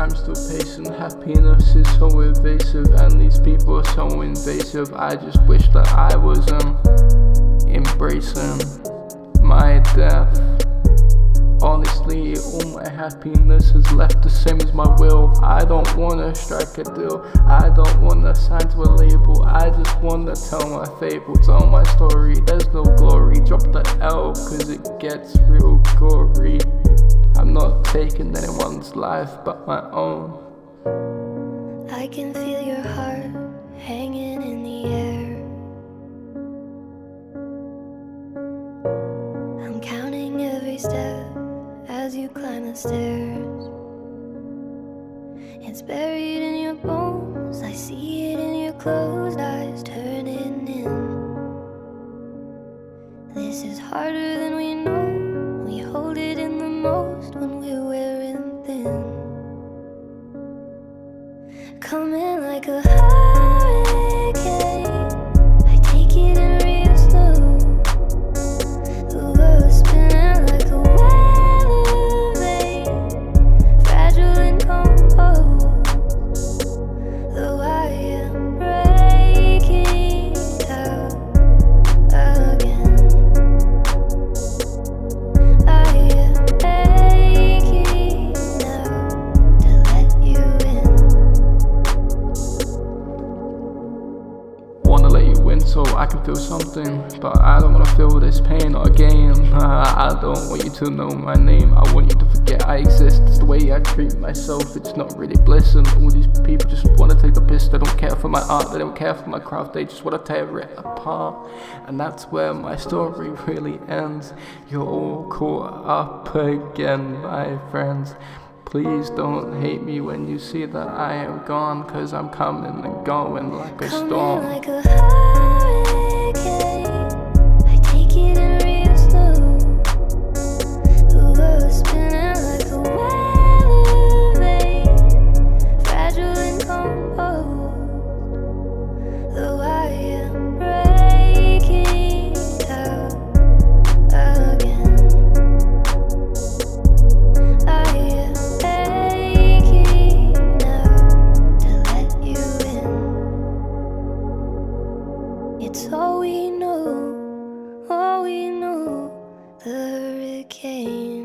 I'm still pacing. Happiness is so evasive, and these people are so invasive. I just wish that I was embracing my death. Honestly, all my happiness is left the same as my will. I don't wanna strike a deal, I don't wanna sign to a label. I just wanna tell my fable, tell my story. There's no glory, drop the L cause it gets real gory. I'm not taking anyone's life but my own. I can feel your heart hanging in the air. I'm counting every step as you climb the stairs. It's buried in your bones, I see it in your closed eyes turning in. This is harder than we know, we hold it in the most when we're wearing thin. Coming like a hurricane, I take it in real slow. The world's spinning like a wave, fragile and composed. Though I am breaking down again, I am aching now to let you in. Wanna let you in so I can feel something, but I don't wanna feel this pain again. I don't want you to know my name, I want you to forget I exist. It's the way I treat myself, it's not really bliss. And all these people just wanna take the piss. They don't care for my art, they don't care for my craft, they just wanna tear it apart. And that's where my story really ends. You're all caught up again, my friends. Please don't hate me when you see that I am gone, cause I'm coming and going like a storm. Coming like a hurricane, I take it in real slow. The world's spinning like a wave, fragile and composed. Though I am breaking down again, I am aching now to let you in. It's all we know, the hurricane.